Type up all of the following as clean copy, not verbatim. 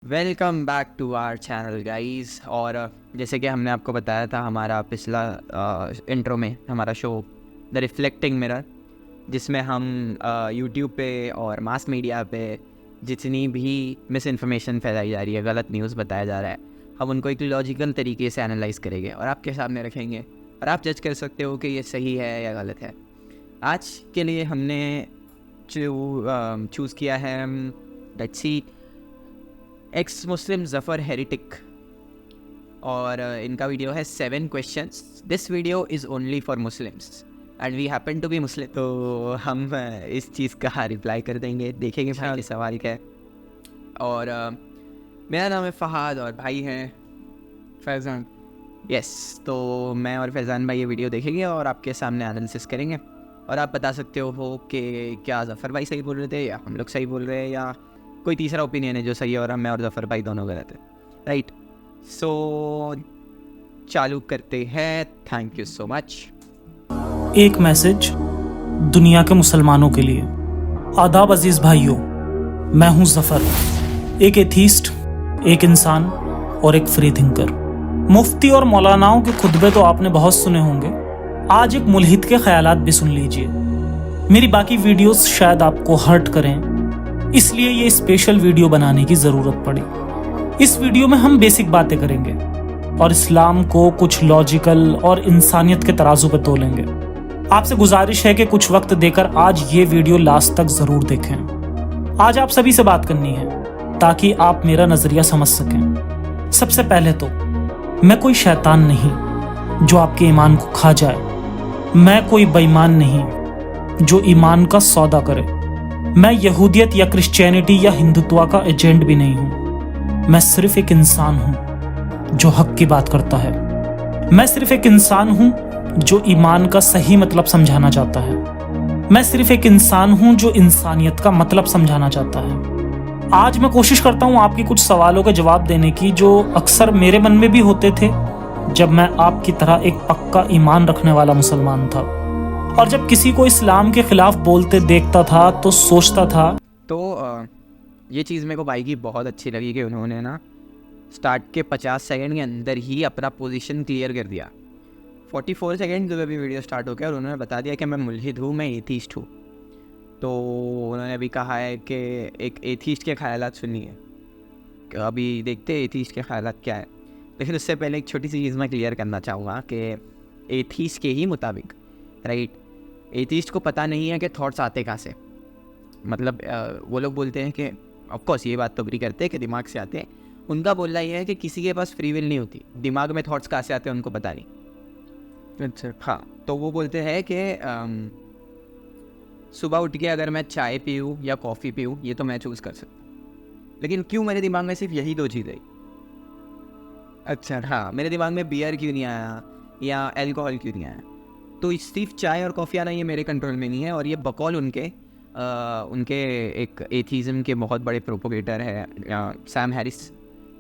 Welcome back to our channel guys. और जैसे कि हमने आपको बताया था हमारा पिछला इंट्रो में हमारा शो द रिफ्लेक्टिंग मिरर, जिसमें हम यूट्यूब पे और मास मीडिया पे जितनी भी मिस इन्फॉर्मेशन फैलाई जा रही है, गलत न्यूज़ बताया जा रहा है, हम उनको एक लॉजिकल तरीके से एनालाइज करेंगे और आपके सामने रखेंगे और आप जज कर सकते हो कि ये सही है या गलत है। आज के लिए हमने चूज़ किया है let's see ex Muslim Zafar heretic, और इनका वीडियो है 7 questions. This video is only for Muslims and we happen to be Muslim, तो हम इस चीज़ का रिप्लाई कर देंगे, देखेंगे भाई सवाल क्या है। और मेरा नाम है फ़हाद और भाई हैं फैज़ान। यस, तो मैं और फैज़ान भाई ये वीडियो देखेंगे और आपके सामने एनालिसिस करेंगे और आप बता सकते हो कि क्या जफ़र भाई सही बोल रहे थे या हम लोग सही बोल रहे हैं या कोई तीसरा ओपिनियन है जो सही है और मैं और जफ़र भाई दोनों गलत है। राइट, सो चालू करते हैं। Thank you so much. एक मैसेज दुनिया के मुसलमानों के लिए। आदाब अजीज़ भाइयों, मैं हूं ज़फ़र, एक एथीस्ट, एक इंसान और एक फ्री थिंकर। मुफ्ती और मौलानाओं के खुतबे तो आपने बहुत सुने होंगे, आज एक मुल्हिद के ख्यालात भी सुन लीजिए। मेरी बाकी वीडियोस शायद आपको हर्ट करें, इसलिए ये स्पेशल वीडियो बनाने की ज़रूरत पड़ी। इस वीडियो में हम बेसिक बातें करेंगे और इस्लाम को कुछ लॉजिकल और इंसानियत के तराजू पर तोलेंगे। आपसे गुजारिश है कि कुछ वक्त देकर आज ये वीडियो लास्ट तक ज़रूर देखें। आज आप सभी से बात करनी है ताकि आप मेरा नज़रिया समझ सकें। सबसे पहले तो मैं कोई शैतान नहीं जो आपके ईमान को खा जाए। मैं कोई बेईमान नहीं जो ईमान का सौदा करे। मैं यहूदियत या क्रिश्चियनिटी या हिंदुत्व का एजेंट भी नहीं हूं। मैं सिर्फ एक इंसान हूं जो हक की बात करता है। मैं सिर्फ एक इंसान हूं जो ईमान का सही मतलब समझाना चाहता है। मैं सिर्फ एक इंसान हूं जो इंसानियत का मतलब समझाना चाहता है। आज मैं कोशिश करता हूं आपके कुछ सवालों के जवाब देने की जो अक्सर मेरे मन में भी होते थे जब मैं आपकी तरह एक पक्का ईमान रखने वाला मुसलमान था, और जब किसी को इस्लाम के खिलाफ बोलते देखता था तो सोचता था। तो ये चीज़ मेरे को भाई की बहुत अच्छी लगी कि उन्होंने ना स्टार्ट के 50 सेकंड के अंदर ही अपना पोजीशन क्लियर कर दिया। 44 सेकंड जब अभी वीडियो स्टार्ट हो गया और उन्होंने बता दिया कि मैं मुल्हिद हूँ, मैं एथीस्ट हूँ। तो उन्होंने अभी कहा है कि एक एथीस्ट के ख्यालात सुनिए, अभी देखते हैं एथीस्ट के ख्यालात क्या है। लेकिन उससे पहले एक छोटी सी चीज़ मैं क्लियर करना चाहूँगा कि एथीस्ट के ही मुताबिक, राइट, एथीस्ट को पता नहीं है कि थॉट्स आते कहाँ से। मतलब वो लोग बोलते हैं कि ऑफकोर्स ये बात तो अग्री करते हैं कि दिमाग से आते हैं। उनका बोलना ये है कि किसी के पास फ्री विल नहीं होती, दिमाग में थॉट्स कहाँ से आते हैं उनको पता नहीं। अच्छा, हाँ, तो वो बोलते हैं कि सुबह उठ के अगर मैं चाय पीऊँ या कॉफ़ी पीऊँ ये तो मैं चूज़ कर सकता हूँ, लेकिन क्यों मेरे दिमाग में सिर्फ यही 2 चीज़ आई। अच्छा, हाँ, मेरे दिमाग में बियर क्यों नहीं आया या अल्कोहल क्यों नहीं आया। तो सिर्फ चाय और कॉफ़ी आना ये मेरे कंट्रोल में नहीं है, और ये बकौल उनके एक एथीज़म के बहुत बड़े प्रोपोगेटर है सैम हैरिस,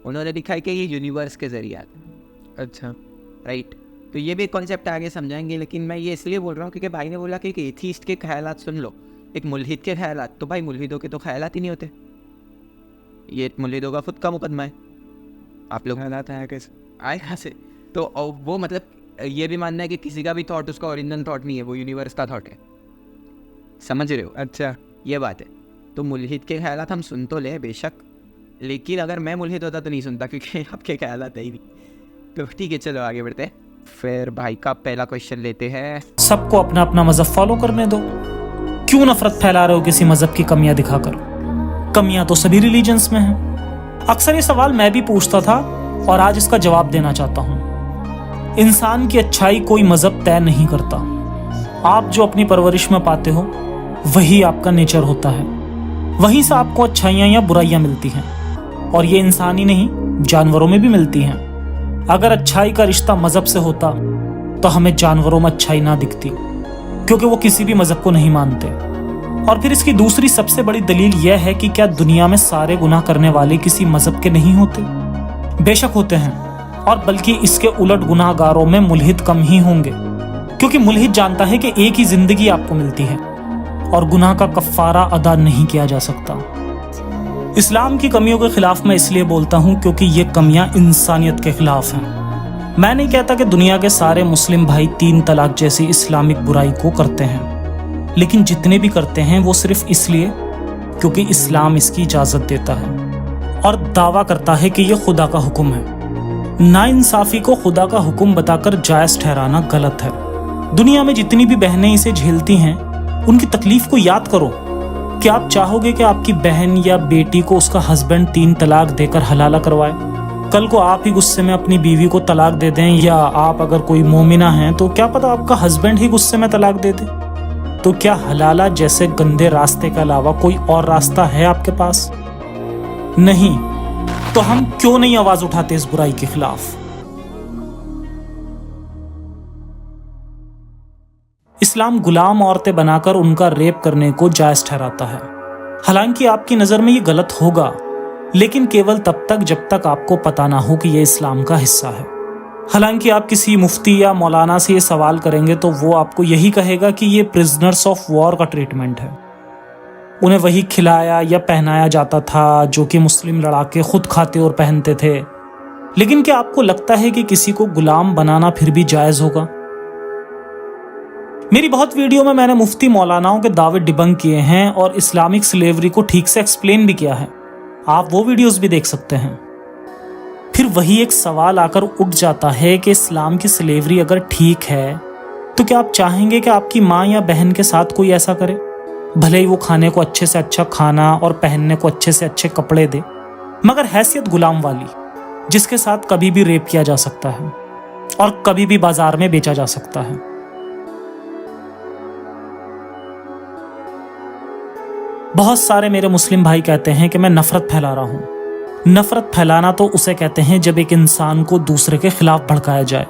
उन्होंने लिखा है कि ये यूनिवर्स के ज़रिए आता है। अच्छा, राइट, तो ये भी एक कॉन्सेप्ट आगे समझाएंगे, लेकिन मैं ये इसलिए बोल रहा हूँ क्योंकि भाई ने बोला कि एक एथीस्ट के ख्यालात सुन लो, एक मुल्हिद के ख्यालात। तो भाई मुल्हिदों के तो ख्यालात ही नहीं होते, ये मुल्हिदों का खुद का मुकदमा है। आप लोग हालात आया कैसे? आए कहाँ से? तो वो मतलब ये भी मानना है कि किसी का भी थॉट उसका ओरिजिनल थॉट नहीं है, वो यूनिवर्स का थॉट है। समझ रहे हो? अच्छा, ये बात है। तो मुल्हिद के ख्यालात हम सुन तो ले बेशक, लेकिन अगर मैं मुल्हिद होता तो नहीं सुनता क्योंकि आपके ख्यालात है ही नहीं। तो ठीक है, चलो आगे बढ़ते हैं। फिर भाई का पहला क्वेश्चन लेते हैं। सबको अपना अपना मजहब फॉलो करने दो, क्यों नफरत फैला रहे हो किसी मजहब की कमियां दिखाकर? कमियां तो सभी रिलीजन्स में हैं। अक्सर ये सवाल मैं भी पूछता था और आज इसका जवाब देना चाहता हूं। इंसान की अच्छाई कोई मजहब तय नहीं करता। आप जो अपनी परवरिश में पाते हो वही आपका नेचर होता है, वहीं से आपको अच्छाइयाँ या बुराइयाँ मिलती हैं, और ये इंसान ही नहीं जानवरों में भी मिलती हैं। अगर अच्छाई का रिश्ता मजहब से होता तो हमें जानवरों में अच्छाई ना दिखती, क्योंकि वो किसी भी मजहब को नहीं मानते। और फिर इसकी दूसरी सबसे बड़ी दलील यह है कि क्या दुनिया में सारे गुनाह करने वाले किसी मजहब के नहीं होते? बेशक होते हैं, और बल्कि इसके उलट गुनाहगारों में मुल्हिद कम ही होंगे, क्योंकि मुल्हिद जानता है कि एक ही जिंदगी आपको मिलती है और गुनाह का कफ्फारा अदा नहीं किया जा सकता। इस्लाम की कमियों के खिलाफ मैं इसलिए बोलता हूं क्योंकि ये कमियां इंसानियत के खिलाफ हैं। मैं नहीं कहता कि दुनिया के सारे मुस्लिम भाई 3 तलाक जैसी इस्लामिक बुराई को करते हैं, लेकिन जितने भी करते हैं वो सिर्फ इसलिए क्योंकि इस्लाम इसकी इजाजत देता है और दावा करता है कि यह खुदा का हुक्म है। नाइंसाफी को खुदा का हुक्म बताकर जायज ठहराना गलत है। दुनिया में जितनी भी बहनें इसे झेलती हैं, उनकी तकलीफ को याद करो। क्या आप चाहोगे कि आपकी बहन या बेटी को उसका हस्बैंड 3 तलाक देकर हलाला करवाए? कल को आप ही गुस्से में अपनी बीवी को तलाक दे दें, या आप अगर कोई मोमिना हैं तो क्या पता आपका हस्बैंड ही गुस्से में तलाक दे दे। तो क्या हलाला जैसे गंदे रास्ते के अलावा कोई और रास्ता है आपके पास? नहीं। तो हम क्यों नहीं आवाज उठाते इस बुराई के खिलाफ? इस्लाम गुलाम औरतें बनाकर उनका रेप करने को जायज ठहराता है। हालांकि आपकी नजर में ये गलत होगा, लेकिन केवल तब तक जब तक आपको पता ना हो कि यह इस्लाम का हिस्सा है। हालांकि आप किसी मुफ्ती या मौलाना से ये सवाल करेंगे तो वो आपको यही कहेगा कि ये प्रिजनर्स ऑफ वॉर का ट्रीटमेंट है। उन्हें वही खिलाया या पहनाया जाता था जो कि मुस्लिम लड़ाके खुद खाते और पहनते थे। लेकिन क्या आपको लगता है कि किसी को गुलाम बनाना फिर भी जायज होगा? मेरी बहुत वीडियो में मैंने मुफ्ती मौलानाओं के दावे डिबंक किए हैं और इस्लामिक स्लेवरी को ठीक से एक्सप्लेन भी किया है। आप वो वीडियोस भी देख सकते हैं। फिर वही एक सवाल आकर उठ जाता है कि इस्लाम की स्लेवरी अगर ठीक है तो क्या आप चाहेंगे कि आपकी माँ या बहन के साथ कोई ऐसा करे? भले ही वो खाने को अच्छे से अच्छा खाना और पहनने को अच्छे से अच्छे कपड़े दे, मगर हैसियत गुलाम वाली, जिसके साथ कभी भी रेप किया जा सकता है और कभी भी बाजार में बेचा जा सकता है। बहुत सारे मेरे मुस्लिम भाई कहते हैं कि मैं नफरत फैला रहा हूं। नफरत फैलाना तो उसे कहते हैं जब एक इंसान को दूसरे के खिलाफ भड़काया जाए।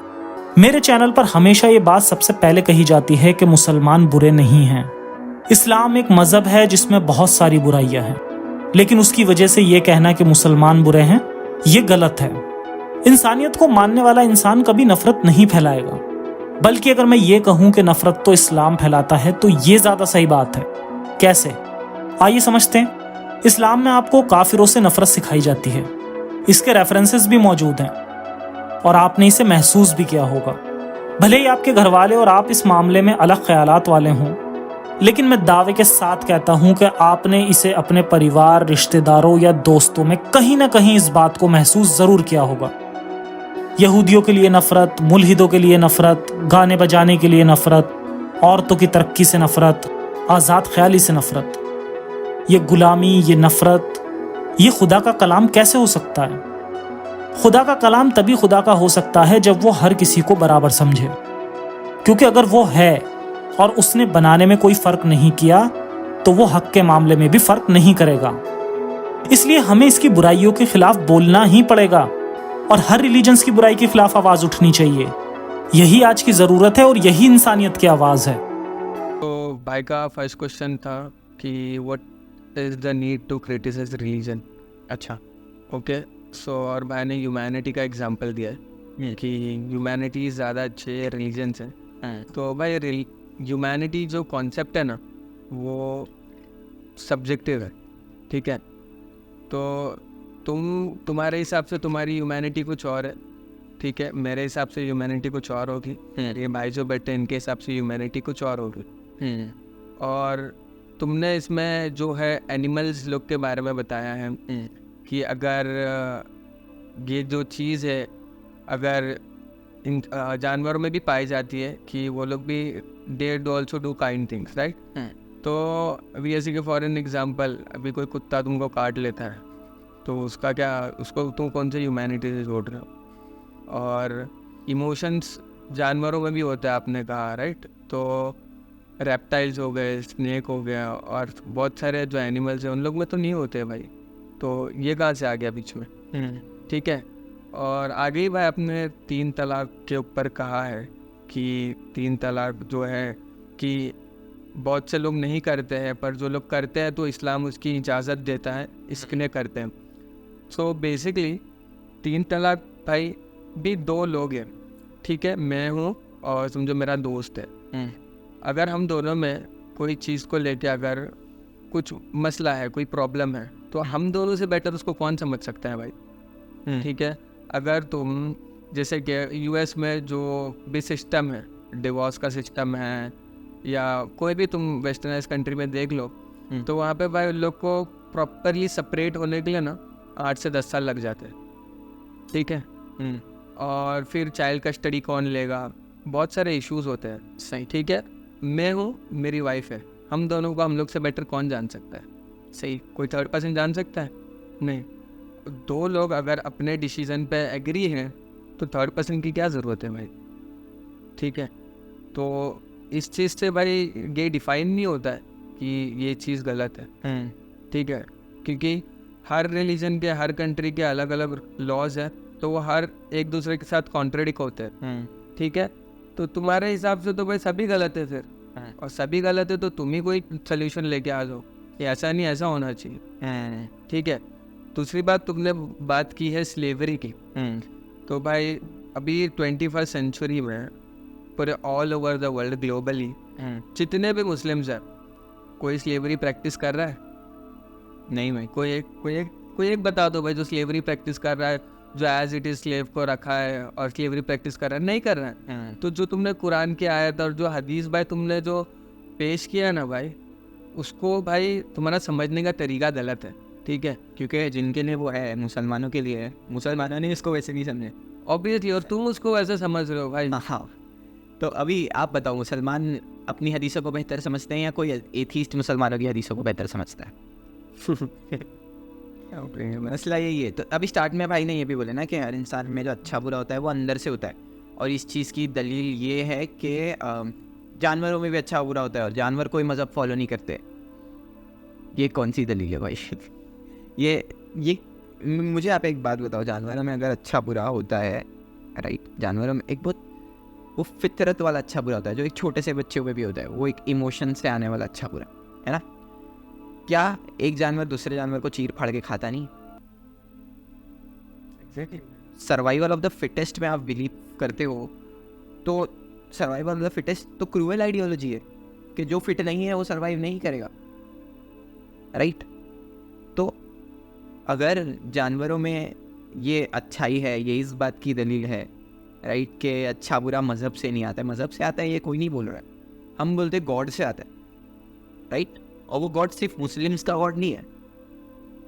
मेरे चैनल पर हमेशा ये बात सबसे पहले कही जाती है कि मुसलमान बुरे नहीं हैं। इस्लाम एक मजहब है जिसमें बहुत सारी बुराइयां हैं, लेकिन उसकी वजह से ये कहना कि मुसलमान बुरे हैं, ये गलत है। इंसानियत को मानने वाला इंसान कभी नफरत नहीं फैलाएगा, बल्कि अगर मैं ये कहूं कि नफरत तो इस्लाम फैलाता है तो ये ज्यादा सही बात है। कैसे? आइए समझते हैं। इस्लाम में आपको काफिरों से नफरत सिखाई जाती है। इसके रेफरेंसेस भी मौजूद हैं और आपने इसे महसूस भी किया होगा। भले ही आपके घर वाले और आप इस मामले में अलग ख्यालात वाले हों, लेकिन मैं दावे के साथ कहता हूं कि आपने इसे अपने परिवार, रिश्तेदारों या दोस्तों में कहीं ना कहीं इस बात को महसूस जरूर किया होगा। यहूदियों के लिए नफरत, मुल्हिदों के लिए नफरत, गाने बजाने के लिए नफरत, औरतों की तरक्की से नफरत, आज़ाद ख्याली से नफरत। ये गुलामी, ये नफरत, ये खुदा का कलाम कैसे हो सकता है? खुदा का कलाम तभी खुदा का हो सकता है जब वो हर किसी को बराबर समझे, क्योंकि अगर वो है और उसने बनाने में कोई फर्क नहीं किया तो वो हक के मामले में भी फर्क नहीं करेगा। इसलिए हमें इसकी बुराइयों के खिलाफ बोलना ही पड़ेगा और हर रिलीजन्स की बुराई के खिलाफ आवाज उठनी चाहिए। यही आज की जरूरत है और यही इंसानियत की आवाज है। तो भाई का फर्स्ट क्वेश्चन था कि what is the need to criticize religion. अच्छा, ओके, सो और भाई ने ह्यूमैनिटी का एग्जांपल दिया है कि ह्यूमैनिटी ज़्यादा अच्छे रिलीजन से। तो भाई ह्यूमैनिटी जो कॉन्सेप्ट है ना, वो सब्जेक्टिव है, ठीक है। तो तुम्हारे हिसाब से तुम्हारी ह्यूमैनिटी कुछ और है, ठीक है। मेरे हिसाब से ह्यूमैनिटी कुछ और होगी। ये भाई जो बैठे इनके हिसाब से ह्यूमैनिटी कुछ और होगी। और तुमने इसमें जो है एनिमल्स लोग के बारे में बताया है कि अगर ये जो चीज़ है अगर इन जानवरों में भी पाई जाती है कि वो लोग भी they do also do kind things, right. तो अभी ऐसे कि फॉर एन एग्जाम्पल, अभी कोई कुत्ता तुमको काट लेता है तो उसका क्या, उसको तुम कौन से ह्यूमैनिटी से जोड़ रहे हो? और इमोशंस जानवरों में भी होता है, आपने कहा, राइट। तो रेप्टाइल्स हो गए, स्नेक हो गया, और बहुत सारे जो एनिमल्स हैं उन लोग में तो नहीं होते भाई। तो ये कहाँ से आ गया बीच में? ठीक है। और आगे ही भाई आपने 3 तलाक के ऊपर कहा है कि 3 तलाक जो है कि बहुत से लोग नहीं करते हैं, पर जो लोग करते हैं तो इस्लाम उसकी इजाज़त देता है, इसलिए करते हैं। सो बेसिकली 3 तलाक भाई भी 2 लोग हैं, ठीक है। मैं हूँ और समझो मेरा दोस्त है। अगर हम दोनों में कोई चीज़ को लेके अगर कुछ मसला है, कोई प्रॉब्लम है, तो हम दोनों से बेटर उसको कौन समझ सकता है भाई? ठीक है, अगर तुम जैसे कि यूएस में जो भी सिस्टम है, डिवोर्स का सिस्टम है, या कोई भी तुम वेस्टर्नाइज कंट्री में देख लो, तो वहाँ पे भाई उन लोग को प्रॉपरली सेपरेट होने के लिए ना 8 से 10 साल लग जाते हैं। ठीक है, और फिर चाइल्ड कस्टडी कौन लेगा, बहुत सारे इश्यूज होते हैं। सही। ठीक है, मैं हूँ, मेरी वाइफ है, हम दोनों को हम लोग से बेटर कौन जान सकता है? सही। कोई थर्ड पर्सन जान सकता है? नहीं। दो लोग अगर अपने डिसीजन पे एग्री हैं तो थर्ड पर्सन की क्या ज़रूरत है भाई? ठीक है, तो इस चीज़ से भाई ये डिफाइन नहीं होता है कि ये चीज़ गलत है। ठीक है, क्योंकि हर रिलीजन के, हर कंट्री के अलग अलग लॉज है, तो वो हर एक दूसरे के साथ कॉन्ट्रडिक्ट होते हैं। ठीक है, तो तुम्हारे हिसाब से तो भाई सभी गलत है फिर, और सभी गलत है तो तुम ही कोई सोल्यूशन लेके आ जाओ, ये ऐसा नहीं ऐसा होना चाहिए। ठीक है, दूसरी बात तुमने बात की है स्लेवरी की, तो भाई अभी 21st सेंचुरी में पूरे all over the world globally जितने भी मुस्लिम्स हैं, कोई स्लेवरी प्रैक्टिस कर रहा है? नहीं भाई। कोई एक बता दो भाई जो स्लेवरी प्रैक्टिस कर रहा है, जो एज इट इज स्लेव को रखा है और स्लेवरी प्रैक्टिस कर रहा है? नहीं कर रहा है। तो जो तुमने कुरान की आयत और जो हदीस भाई तुमने जो पेश किया ना भाई, उसको भाई तुम्हारा समझने का तरीका गलत है। ठीक है, क्योंकि जिनके लिए वो है, मुसलमानों के लिए है, मुसलमानों ने इसको वैसे नहीं समझे ऑब्वियसली, और तुम उसको वैसे समझ रहे हो भाई। हाँ, तो अभी आप बताओ, मुसलमान अपनी हदीसों को बेहतर समझते हैं या कोई एथीस्ट मुसलमानों की हदीसों को बेहतर समझता है? मसला यही है। तो अभी स्टार्ट में भाई ने ये भी बोले ना कि हर इंसान में जो अच्छा बुरा होता है वो अंदर से होता है, और इस चीज़ की दलील ये है कि जानवरों में भी अच्छा बुरा होता है और जानवर कोई मज़हब फॉलो नहीं करते। ये कौन सी दलील है भाई? ये मुझे आप एक बात बताओ, जानवरों में अगर अच्छा बुरा होता है, राइट, जानवरों में एक बहुत वो फितरत वाला अच्छा बुरा होता है जो एक छोटे से बच्चे में भी होता है, वो एक इमोशन से आने वाला अच्छा बुरा है ना? क्या एक जानवर दूसरे जानवर को चीर फाड़ के खाता नहीं? सर्वाइवल ऑफ द फिटेस्ट में आप बिलीव करते हो, तो सर्वाइवल ऑफ द फिटेस्ट तो क्रूएल आइडियोलॉजी है कि जो फिट नहीं है वो सर्वाइव नहीं करेगा, राइट? तो अगर जानवरों में ये अच्छाई है, ये इस बात की दलील है, राइट, कि अच्छा बुरा मज़हब से नहीं आता है, मज़हब से आता है ये कोई नहीं बोल रहा है, हम बोलते गॉड से आता है, राइट? और वो गॉड सिर्फ मुस्लिम्स का गॉड नहीं है।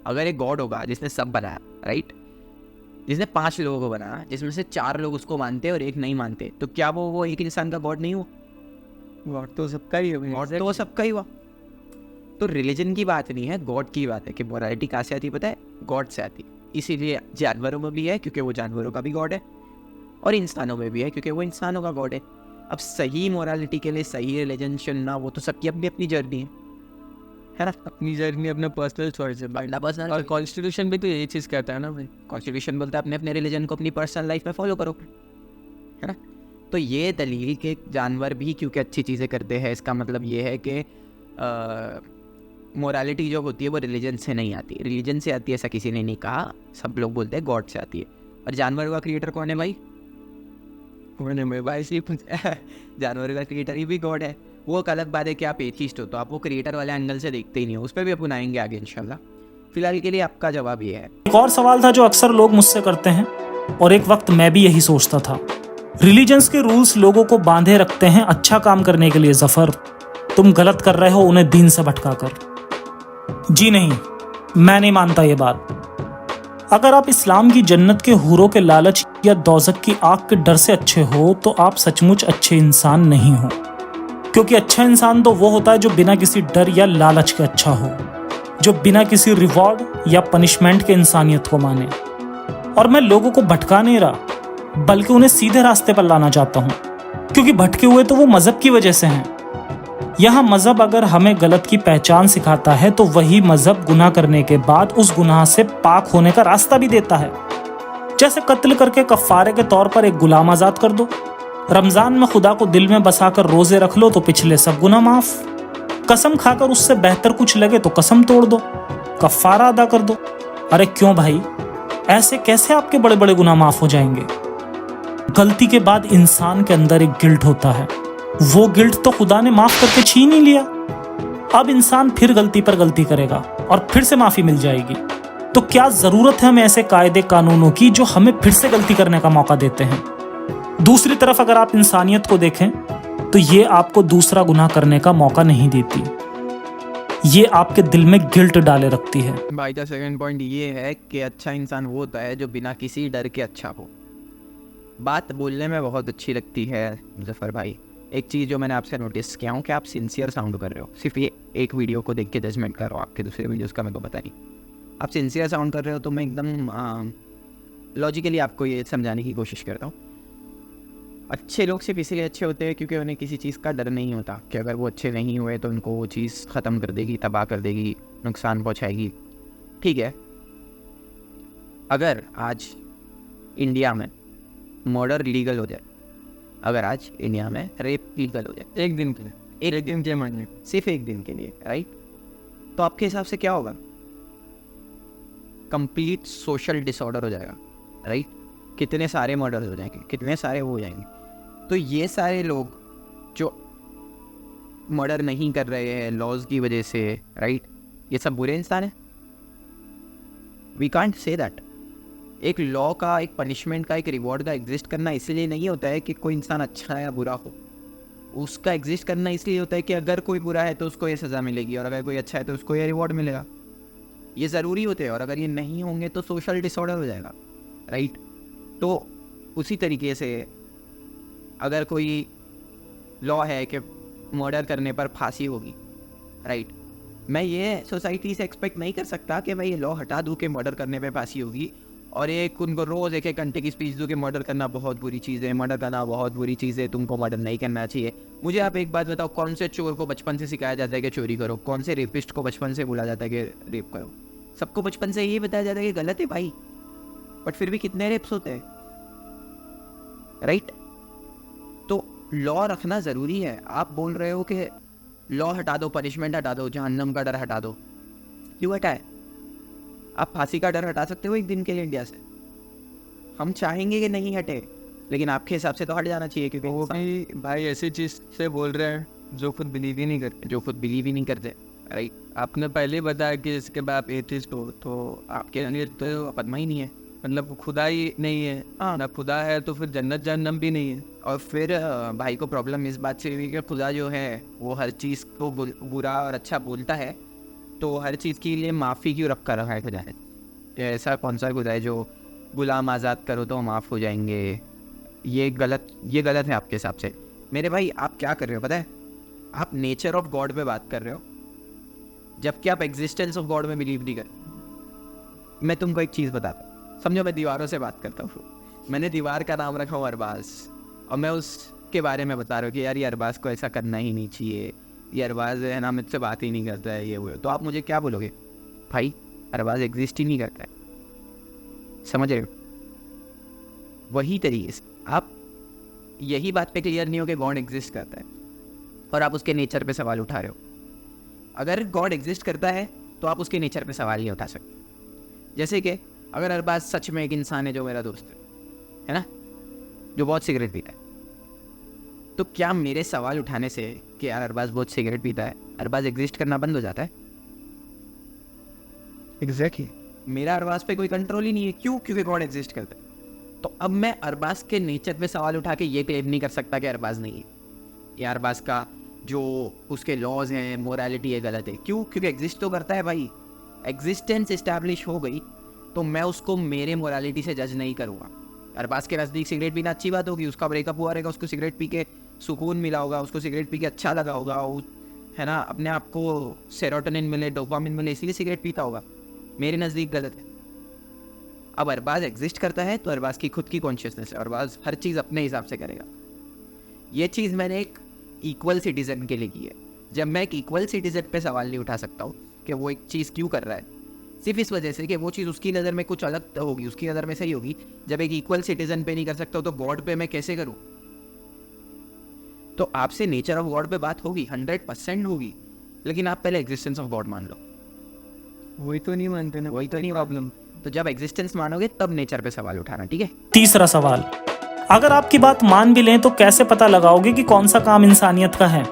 अगर एक गॉड होगा जिसने सब बनाया, राइट, जिसने 5 लोगों को बनाया, जिसमें से 4 लोग उसको मानते और एक नहीं मानते, तो क्या वो एक इंसान का गॉड नहीं हुआ? गॉड तो सबका ही है, गॉड तो वो सबका ही हुआ। तो रिलीजन की बात नहीं है, गॉड की बात है कि मोरालिटी कहाँ से आती है पता है? गॉड से आती है। इसीलिए जानवरों में भी है क्योंकि वो जानवरों का भी गॉड है, और इंसानों में भी है क्योंकि वो इंसानों का गॉड है। अब सही मोरालिटी के लिए सही रिलीजन चुनना वो तो सबकी अपनी अपनी जर्नी है ना? अपनी जर्नी, अपना पर्सनल चॉइस है भाई, पर्सनल। और कॉन्स्टिट्यूशन भी तो यही चीज़ कहता है ना भाई। कॉन्स्टिट्यूशन बोलता है अपने अपने रिलीजन को अपनी पर्सनल लाइफ में फॉलो करो, है ना? तो ये दलील के जानवर भी क्योंकि अच्छी चीज़ें करते हैं, इसका मतलब ये है कि मोरालिटी जो होती है वो रिलीजन से नहीं आती, रिलीजन से आती है ऐसा किसी ने नहीं कहा, सब लोग बोलते हैं गॉड से आती है। और जानवरों का क्रिएटर कौन है भाई? भाई सिर्फ जानवरों का क्रिएटर ही भी गॉड है। वो एक अलग बात है कि आप एथिस्ट हो तो आप वो क्रिएटर वाले एंगल से देखते ही नहीं हो, उस पर भी अपन आएंगे आगे इंशाल्लाह। फिलहाल के लिए आपका जवाब ये है। एक और सवाल था जो अक्सर लोग मुझसे करते हैं, और एक वक्त मैं भी यही सोचता था, रिलीजन्स के रूल्स लोगों को बांधे रखते हैं अच्छा काम करने के लिए। जफर, तुम गलत कर रहे हो उन्हें दीन से भटका कर। जी नहीं, मैं नहीं मानता ये बात। अगर आप इस्लाम की जन्नत के हूरों के लालच या दोज़ख की आग के डर से अच्छे हो तो आप सचमुच अच्छे इंसान नहीं हो, क्योंकि अच्छा इंसान तो वो होता है जो बिना किसी डर या लालच के अच्छा हो, जो बिना किसी रिवॉर्ड या पनिशमेंट के इंसानियत को माने। और मैं लोगों को भटका नहीं रहा, बल्कि उन्हें सीधे रास्ते पर लाना चाहता हूँ, क्योंकि भटके हुए तो वो मजहब की वजह से हैं। यहाँ मजहब अगर हमें गलत की पहचान सिखाता है तो वही मजहब गुनाह करने के बाद उस गुनाह से पाक होने का रास्ता भी देता है। जैसे कत्ल करके कफ़ारे के तौर पर एक गुलाम आज़ाद कर दो, रमज़ान में खुदा को दिल में बसाकर रोज़े रख लो तो पिछले सब गुनाह माफ़, कसम खाकर उससे बेहतर कुछ लगे तो कसम तोड़ दो, कफ़ारा अदा कर दो। अरे क्यों भाई, ऐसे कैसे आपके बड़े बड़े गुनाह माफ़ हो जाएंगे? गलती के बाद इंसान के अंदर एक गिल्ट होता है, वो गिल्ट तो खुदा ने माफ करके छीन ही लिया। अब इंसान फिर गलती पर गलती करेगा और फिर से माफी मिल जाएगी। तो क्या जरूरत है हमें ऐसे कायदे कानूनों की जो हमें फिर से गलती करने का मौका देते हैं? दूसरी तरफ अगर आप इंसानियत को देखें तो ये आपको दूसरा गुनाह करने का मौका नहीं देती, ये आपके दिल में गिल्ट डाले रखती है। भाई का सेकंड पॉइंट ये है कि अच्छा इंसान वो होता है जो बिना किसी डर के अच्छा हो। बात बोलने में बहुत अच्छी लगती है मुजफ्फर भाई। एक चीज़ जो मैंने आपसे नोटिस किया हूँ कि आप सिंसियर साउंड कर रहे हो। सिर्फ ये एक वीडियो को देख के जजमेंट कर रहा हूँ, आपके दूसरे वीडियोज़ का मेरे को पता नहीं। आप सिंसियर साउंड कर रहे हो तो मैं एकदम लॉजिकली आपको ये समझाने की कोशिश करता हूँ। अच्छे लोग सिर्फ इसलिए अच्छे होते हैं क्योंकि उन्हें किसी चीज़ का डर नहीं होता कि अगर वो अच्छे नहीं हुए तो उनको वो चीज़ ख़त्म कर देगी, तबाह कर देगी, नुकसान पहुंचाएगी। ठीक है, अगर आज इंडिया में मर्डर लीगल हो जाए, अगर आज इंडिया में रेप लीगल हो जाए एक दिन के लिए, एक दिन के महीने, सिर्फ एक दिन के लिए, राइट, तो आपके हिसाब से क्या होगा? कंप्लीट सोशल डिसऑर्डर हो जाएगा, राइट। कितने सारे मर्डर्स हो जाएंगे, कितने सारे वो हो जाएंगे। तो ये सारे लोग जो मर्डर नहीं कर रहे हैं लॉज की वजह से, राइट, ये सब बुरे इंसान हैं? We can't say that. एक लॉ का, एक पनिशमेंट का, एक रिवॉर्ड का एग्जिस्ट करना इसलिए नहीं होता है कि कोई इंसान अच्छा है या बुरा हो। उसका एग्जिस्ट करना इसलिए होता है कि अगर कोई बुरा है तो उसको ये सज़ा मिलेगी और अगर कोई अच्छा है तो उसको ये रिवॉर्ड मिलेगा। ये ज़रूरी होते हैं और अगर ये नहीं होंगे तो सोशल डिसऑर्डर हो जाएगा, राइट। तो उसी तरीके से अगर कोई लॉ है कि मर्डर करने पर फांसी होगी, राइट, मैं ये सोसाइटी से एक्सपेक्ट नहीं कर सकता कि मैं ये लॉ हटा दूँ कि मर्डर करने पे फांसी होगी और एक उनको रोज़ एक घंटे की स्पीच दूँ कि मर्डर करना बहुत बुरी चीज़ है, मर्डर करना बहुत बुरी चीज़ है, तुमको मर्डर नहीं करना चाहिए। मुझे आप एक बात बताओ, कौन से चोर को बचपन से सिखाया जाता है कि चोरी करो? कौन से रेपिस्ट को बचपन से बोला जाता है कि रेप करो? सबको बचपन से ये बताया जाता है कि गलत है भाई, बट फिर भी कितने रेप्स होते हैं, राइट। तो लॉ रखना ज़रूरी है। आप बोल रहे हो कि लॉ हटा दो, पनिशमेंट हटा दो, जहन्नम का डर हटा दो। क्यों हटाए? आप फांसी का डर हटा सकते हो एक दिन के लिए इंडिया से? हम चाहेंगे कि नहीं हटे, लेकिन आपके हिसाब से तो हट जाना चाहिए क्योंकि वो भी भाई ऐसी चीज़ से बोल रहे हैं जो खुद बिलीव ही नहीं करते, राइट। आपने पहले बताया कि इसके बाद आप एथिस्ट हो, तो आपके अंदर तो पद्मा ही नहीं है, मतलब खुदा ही नहीं है। हाँ, ना खुदा है तो फिर जन्नत जहन्नम भी नहीं है। और फिर भाई को प्रॉब्लम इस बात से हुई कि खुदा जो है वो हर चीज़ को बुरा और अच्छा बोलता है, तो हर चीज़ के लिए माफ़ी क्यों रख कर रखा है खुदा है? ऐसा कौन सा खुदा है जो गुलाम आज़ाद करो तो माफ़ हो जाएंगे? ये गलत है आपके हिसाब से। मेरे भाई आप क्या कर रहे हो पता है? आप नेचर ऑफ गॉड पे बात कर रहे हो जबकि आप एग्जिस्टेंस ऑफ गॉड में बिलीव नहीं करते। मैं तुमको एक चीज़ बताता हूँ, समझो मैं दीवारों से बात करता हूँ। मैंने दीवार का नाम रखा हूँ अरबाज, और मैं उसके बारे में बता रहा हूँ कि यार ये अरबाज को ऐसा करना ही नहीं चाहिए, ये अरबाज है ना मुझसे बात ही नहीं करता है, ये वो। तो आप मुझे क्या बोलोगे? भाई अरबाज एग्जिस्ट ही नहीं करता है, समझ रहे हो? वही तरीके से आप यही बात पे क्लियर नहीं हो कि गॉड एग्जिस्ट करता है और आप उसके नेचर पे सवाल उठा रहे हो। अगर गॉड एग्जिस्ट करता है तो आप उसके नेचर पे सवाल नहीं उठा सकते। जैसे कि अगर अरबाज सच में एक इंसान है जो मेरा दोस्त है ना, जो बहुत सिगरेट पीता है, तो क्या मेरे सवाल उठाने से कि यार अरबाज बहुत सिगरेट पीता है, अरबाज एग्जिस्ट करना बंद हो जाता है? एग्जैक्टली। मेरा अरबाज पे कोई कंट्रोल ही नहीं है। क्यों? क्योंकि गॉड एग्जिस्ट करता है। तो अब मैं अरबाज के नेचर पे सवाल उठा के ये क्लेम नहीं कर सकता कि अरबाज नहीं है, या अरबाज का जो उसके लॉज हैं, मोरालिटी है, गलत है। क्यों? क्योंकि एग्जिस्ट तो करता है भाई। एग्जिस्टेंस इस्टेब्लिश हो गई तो मैं उसको मेरे मोरालिटी से जज नहीं करूँगा। अरबाज के नज़दीक सिगरेट पीना अच्छी बात होगी, उसका ब्रेकअप हुआ रहेगा, उसको सिगरेट पी के सुकून मिला होगा, उसको सिगरेट पी के अच्छा लगा होगा, है ना, अपने आप को सेरोटोनिन मिले, डोपामिन मिले, इसीलिए सिगरेट पीता होगा। मेरे नज़दीक गलत है। अब अरबाज एग्जिस्ट करता है तो अरबाज की खुद की कॉन्शियसनेस है, अरबाज हर चीज़ अपने हिसाब से करेगा। ये चीज़ मैंने एक इक्वल सिटीज़न के लिए की है। जब मैं एक इक्वल सिटीज़न पे सवाल नहीं उठा सकता हूँ कि वो एक चीज़ क्यों कर रहा है, सिर्फ इस वजह से कि वो चीज़ उसकी नज़र में कुछ अलग होगी, उसकी नज़र में सही होगी। जब एक इक्वल सिटीज़न पे नहीं कर सकता तो गॉड पे मैं कैसे करूँ? तो आपसे नेचर ऑफ गॉड पे बात होगी, 100% होगी, लेकिन आप पहले एग्जिस्टेंस ऑफ गॉड मान लो। वही तो नहीं मानते ना, वही तो नहीं प्रॉब्लम। तो जब एग्जिस्टेंस मानोगे तब नेचर पे सवाल उठाना, ठीक है? तीसरा सवाल, अगर आपकी बात मान भी लें तो कैसे पता लगाओगे कि कौन सा काम इंसानियत का है?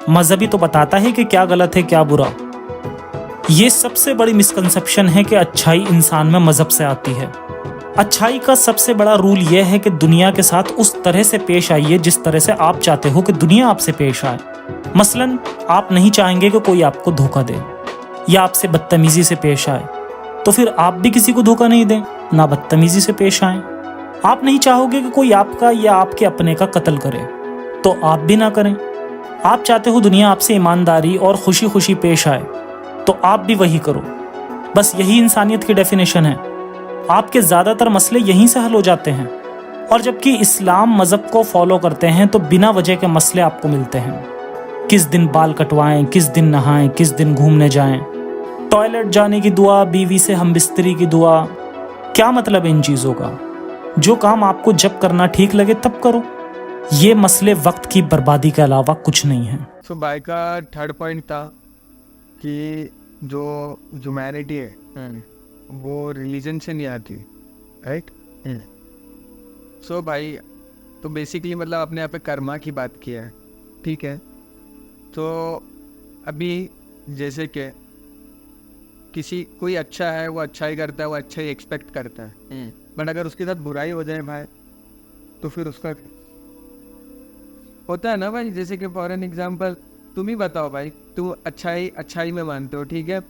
मजहब ही तो बताता है कि क्या गलत है क्या बुरा। ये सबसे बड़ी मिसकंसेप्शन है कि अच्छाई इंसान में मजहब से आती है। अच्छाई का सबसे बड़ा रूल यह है कि दुनिया के साथ उस तरह से पेश आइए जिस तरह से आप चाहते हो कि दुनिया आपसे पेश आए। मसलन आप नहीं चाहेंगे कि कोई आपको धोखा दे या आपसे बदतमीजी से पेश आए, तो फिर आप भी किसी को धोखा नहीं दें, ना बदतमीजी से पेश आए। आप नहीं चाहोगे कि कोई आपका या आपके अपने का कत्ल करे, तो आप भी ना करें। आप चाहते हो दुनिया आपसे ईमानदारी और खुशी खुशी पेश आए, तो आप भी वही करो। बस यही इंसानियत की डेफिनेशन है। आपके ज़्यादातर मसले यहीं से हल हो जाते हैं। और जबकि इस्लाम मज़हब को फॉलो करते हैं तो बिना वजह के मसले आपको मिलते हैं। किस दिन बाल कटवाएं, किस दिन नहाएं, किस दिन घूमने जाएं, टॉयलेट जाने की दुआ, बीवी से हमबिस्तरी की दुआ। क्या मतलब है इन चीज़ों का? जो काम आपको जब करना ठीक लगे तब करो। ये मसले वक्त की बर्बादी के अलावा कुछ नहीं है। सो भाई का थर्ड पॉइंट था कि जो ह्यूमैनिटी है वो रिलीजन से नहीं आती, राइट? सो भाई तो बेसिकली मतलब अपने यहाँ पे कर्मा की बात किया है, ठीक है? तो अभी जैसे कि कोई अच्छा है, वो अच्छा ही करता है, वो अच्छा ही एक्सपेक्ट करता है, बट अगर उसके साथ बुराई हो जाए भाई तो फिर उसका होता है ना भाई। जैसे कि फॉर एन एग्जांपल तुम ही बताओ भाई, तुम अच्छाई में मानते हो, ठीक है?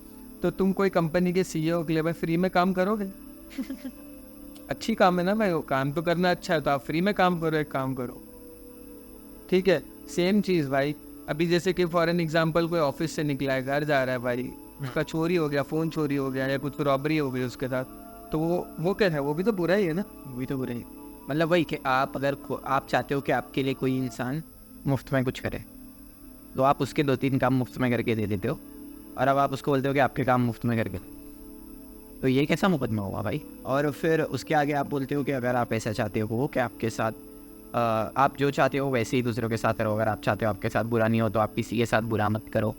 तो तुम कोई कंपनी के सीईओ के लिए भाई फ्री में काम करोगे? अच्छी काम है ना भाई, वो काम तो करना अच्छा है, तो आप फ्री में काम करो, एक काम करो, ठीक है? सेम चीज़ भाई, अभी जैसे कि फॉर एन एग्जांपल कोई ऑफिस से निकला है, घर जा रहा है भाई, उसका चोरी हो गया, फ़ोन चोरी हो गया या कुछ रॉबरी हो गई उसके साथ, तो वो क्या है? वो भी तो बुरा ही है ना, वही तो बुरा ही। मतलब वही कि आप अगर आप चाहते हो कि आपके लिए कोई इंसान मुफ्त में कुछ करे, तो आप उसके 2-3 काम मुफ्त में करके दे देते हो, और अब आप उसको बोलते हो कि आपके काम मुफ्त में करके, तो ये कैसा मुकदमा हुआ भाई? और फिर उसके आगे आप बोलते हो कि अगर आप ऐसा चाहते हो कि आपके साथ आप जो चाहते हो वैसे ही दूसरों के साथ रहो, अगर आप चाहते हो आपके साथ बुरा नहीं हो तो आप किसी के साथ बुरा मत करो।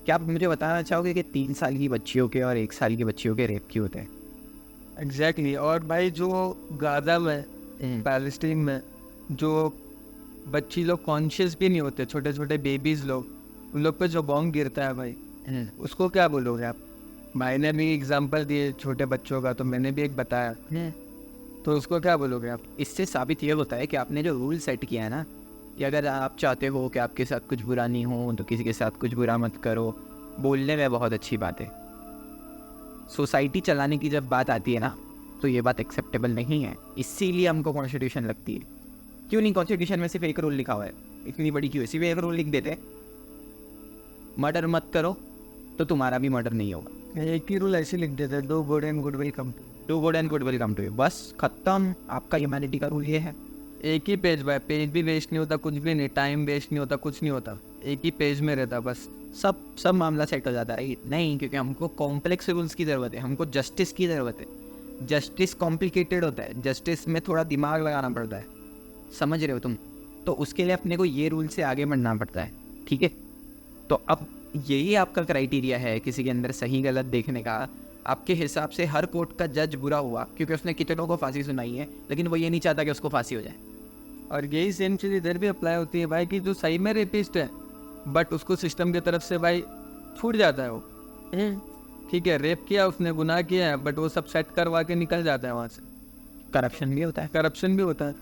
क्या आप मुझे बताना चाहोगे कि 3 साल की बच्चियों के और 1 साल की बच्चियों के रेप क्यों होते हैं? एग्जैक्टली। और भाई जो गाजा में, पैलेस्टीन में जो बच्ची लोग कॉन्शियस भी नहीं होते, छोटे छोटे बेबीज़ लोग, उन लोग पे जो बॉम्ब गिरता है भाई, उसको क्या बोलोगे आप? भाई ने भी एग्जांपल दिए छोटे बच्चों का, तो मैंने भी एक बताया, तो उसको क्या बोलोगे आप? इससे साबित ये होता है कि आपने जो रूल सेट किया है ना, कि अगर आप चाहते हो कि आपके साथ कुछ बुरा नहीं हो तो किसी के साथ कुछ बुरा मत करो, बोलने में बहुत अच्छी बात है। सोसाइटी चलाने की जब बात आती है ना, तो ये बात एक्सेप्टेबल नहीं है। इसीलिए हमको कॉन्स्टिट्यूशन लगती है। क्यों नहीं? कॉन्स्टिट्यूशन में सिर्फ एक रूल लिखा हुआ है, इतनी बड़ी क्यों है? सिर्फ एक रूल लिख देते, मर्डर मत करो, तो तुम्हारा भी मर्डर नहीं होगा। एक ही रूल ऐसे लिख देते, do good and good will come to you. बस खत्म, आपका ह्यूमैनिटी का रूल ये है। एक ही पेज भाई, पेज भी वेस्ट नहीं होता, कुछ भी नहीं, टाइम वेस्ट नहीं होता, कुछ नहीं होता, एक ही पेज में रहता, बस सब मामला सेट हो जाता है। नहीं, क्योंकि हमको कॉम्प्लेक्स रूल्स की ज़रूरत है, हमको जस्टिस की ज़रूरत है। जस्टिस कॉम्प्लिकेटेड होता है, जस्टिस में थोड़ा दिमाग लगाना पड़ता है, समझ रहे हो तुम? तो उसके लिए अपने को ये रूल से आगे बढ़ना पड़ता है, ठीक है? तो अब यही आपका क्राइटेरिया है किसी के अंदर सही गलत देखने का। आपके हिसाब से हर कोर्ट का जज बुरा हुआ क्योंकि उसने कितनों को फांसी सुनाई है, लेकिन वो ये नहीं चाहता कि उसको फांसी हो जाए। और यही सेम चीज़ इधर भी अप्लाई होती है भाई, कि जो सही में रेपिस्ट है बट उसको सिस्टम की तरफ से भाई छूट जाता है वो, ठीक है? रेप किया उसने, गुनाह किया है, बट वो सब सेट करवा के निकल जाता है वहाँ से। करप्शन भी होता है।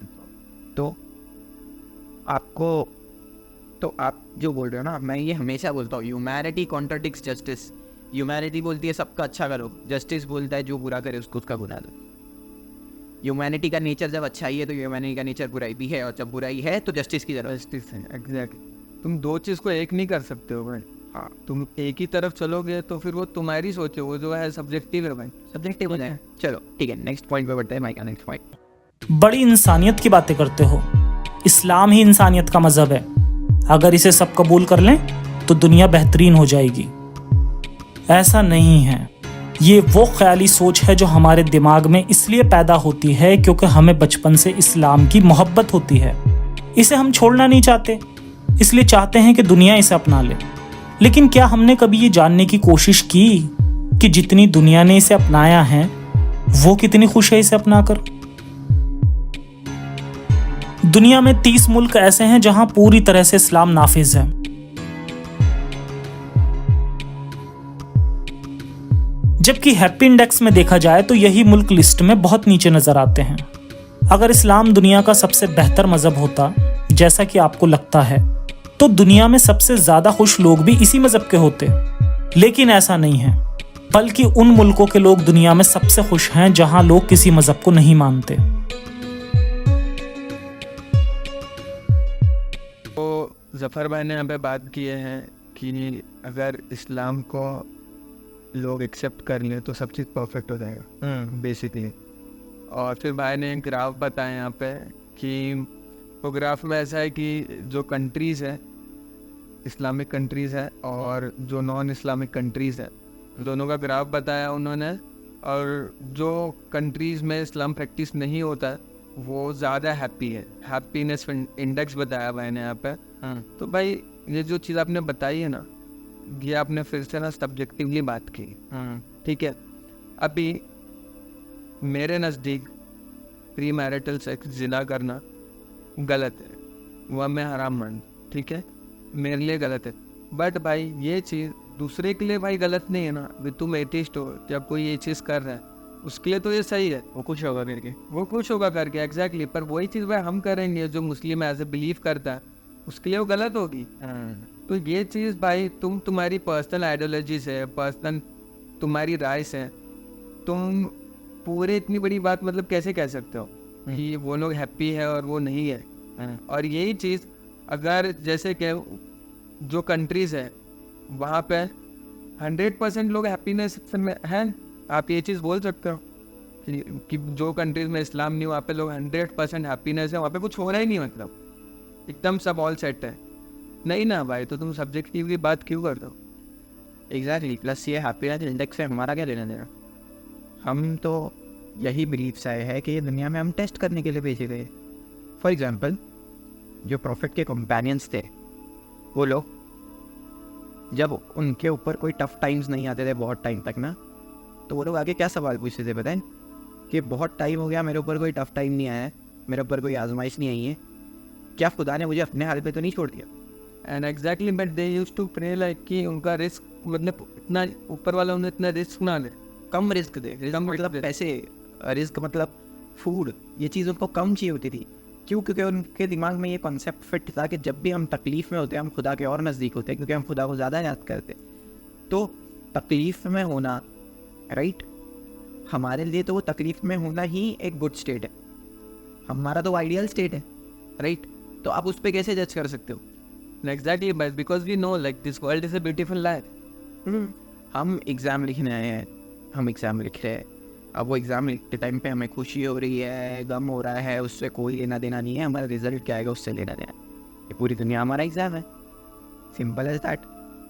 तो आप जो बोल रहे हो ना, मैं ये हमेशा बोलता हूँ, ह्यूमैनिटी कॉन्ट्राडिक्ट्स जस्टिस। ह्यूमैनिटी बोलती है सबका अच्छा करो, जस्टिस बोलता है जो बुरा करे उसको उसका गुनाह दो। ह्यूमैनिटी का नेचर जब अच्छाई है तो ह्यूमैनिटी का नेचर बुराई भी है, और जब बुराई है तो जस्टिस की जरूरत है। एग्जैक्टली। तुम दो चीज़ को एक नहीं कर सकते हो भाई। हाँ, तुम एक ही तरफ चलोगे तो फिर वो तुम्हारी सोच है, वो जो है सब्जेक्टिव है भाई, सब्जेक्टिव हो जाए। चलो ठीक है, नेक्स्ट पॉइंट पे बढ़ते हैं। माइक का नेक्स्ट पॉइंट। बड़ी इंसानियत की बातें करते हो। इस्लाम ही इंसानियत का मजहब है। अगर इसे सब कबूल कर लें तो दुनिया बेहतरीन हो जाएगी। ऐसा नहीं है। ये वो ख्याली सोच है जो हमारे दिमाग में इसलिए पैदा होती है क्योंकि हमें बचपन से इस्लाम की मोहब्बत होती है। इसे हम छोड़ना नहीं चाहते, इसलिए चाहते हैं कि दुनिया इसे अपना ले। लेकिन क्या हमने कभी ये जानने की कोशिश की कि जितनी दुनिया ने इसे अपनाया है वो कितनी खुश है इसे अपनाकर? दुनिया में 30 मुल्क ऐसे हैं जहां पूरी तरह से इस्लाम नाफिज है। जबकि हैप्पी इंडेक्स में देखा जाए तो यही मुल्क लिस्ट में बहुत नीचे नजर आते हैं। अगर इस्लाम दुनिया का सबसे बेहतर मजहब होता, जैसा कि आपको लगता है, तो दुनिया में सबसे ज्यादा खुश लोग भी इसी मजहब के होते। लेकिन ऐसा नहीं है, बल्कि उन मुल्कों के लोग दुनिया में सबसे खुश हैं जहां लोग किसी मजहब को नहीं मानते। तो जफ़र भाई ने यहाँ पे बात किए हैं कि अगर इस्लाम को लोग एक्सेप्ट कर लें तो सब चीज़ परफेक्ट हो जाएगा बेसिकली। और फिर भाई ने एक ग्राफ बताया यहाँ पे कि वो ग्राफ में ऐसा है कि जो कंट्रीज़ है, इस्लामिक कंट्रीज़ है और जो नॉन इस्लामिक कंट्रीज़ है, दोनों का ग्राफ बताया उन्होंने। और जो कंट्रीज़ में इस्लाम प्रैक्टिस नहीं होता है वो ज़्यादा हैप्पी है, हैप्पीनेस इंडेक्स बताया भाई ने यहाँ पे। तो भाई ये जो चीज़ आपने बताई है ना, ये आपने फिर से ना सब्जेक्टिवली बात की, ठीक है। अभी मेरे नज़दीक प्री मैरिटल सेक्स जिना करना गलत है, वह मैं हराम मान, ठीक है, मेरे लिए गलत है। बट भाई ये चीज़ दूसरे के लिए भाई गलत नहीं है ना। अभी तुम एथिस्ट हो, जब कोई ये चीज़ कर रहा है उसके लिए तो ये सही है, वो खुश होगा करके, एग्जैक्टली। पर वही चीज़ भाई हम करेंगे जो मुस्लिम एज ए बिलीव करता है, उसके लिए वो गलत होगी। तो ये चीज़ भाई तुम्हारी पर्सनल आइडियोलॉजी से, पर्सनल तुम्हारी राय से तुम पूरे इतनी बड़ी बात मतलब कैसे कह सकते हो कि वो लोग हैप्पी है और वो नहीं है। और यही चीज़ अगर जैसे कि जो कंट्रीज़ है वहाँ पे 100% लोग हैप्पीनेस में हैं, आप ये चीज़ बोल सकते हो कि जो कंट्रीज़ में इस्लाम नहीं वहाँ पे लोग 100% हैप्पीनेस है, वहाँ पे कुछ हो रहा ही नहीं, मतलब एकदम सब ऑल सेट है। नहीं ना भाई, तो तुम सब्जेक्टिव की बात क्यों करते हो? एग्जैक्टली। प्लस ये हैप्पीनेस इंडेक्स से हमारा क्या लेना देना? हम तो यही बिलीव से आए हैं कि ये दुनिया में हम टेस्ट करने के लिए भेजे गए। फॉर एग्जांपल, जो प्रॉफिट के कंपेनियंस थे वो लोग जब उनके ऊपर कोई टफ टाइम्स नहीं आते थे बहुत टाइम तक ना, तो वो लोग आगे क्या सवाल पूछते थे बताएं कि बहुत टाइम हो गया मेरे ऊपर कोई टफ टाइम नहीं आया है, मेरे ऊपर कोई आजमाइश नहीं आई है, क्या खुदा ने मुझे अपने हाल पे तो नहीं छोड़ दिया? And exactly, but they used to pray like कि उनका रिस्क मतलब इतना ऊपर वाला उन्हें इतना रिस्क ना ले, कम रिस्क दे। रिस्क मतलब पैसे, रिस्क मतलब फूड, ये चीज़ उनको कम चाहिए होती थी। क्यों? क्योंकि उनके दिमाग में ये कॉन्सेप्ट फिट था कि जब भी हम तकलीफ़ में होते हैं हम खुदा के और नज़दीक होते हैं, क्योंकि हम खुदा को ज़्यादा याद करते। तो तकलीफ़ में होना, राइट, हमारे लिए तो वो तकलीफ़ में होना ही एक गुड स्टेट है, हमारा तो आइडियल स्टेट है, राइट। तो आप उस पर कैसे जज कर सकते हो? Exactly, but because we know like this world is a beautiful life. हम एग्ज़ाम लिखने आए हैं, हम एग्ज़ाम लिख रहे हैं, अब वो एग्ज़ाम लिखते टाइम पे हमें खुशी हो रही है, गम हो रहा है, उससे कोई लेना देना नहीं है, हमारा रिजल्ट क्या आएगा उससे लेना देना। ये पूरी दुनिया हमारा एग्ज़ाम है, सिंपल एज दैट।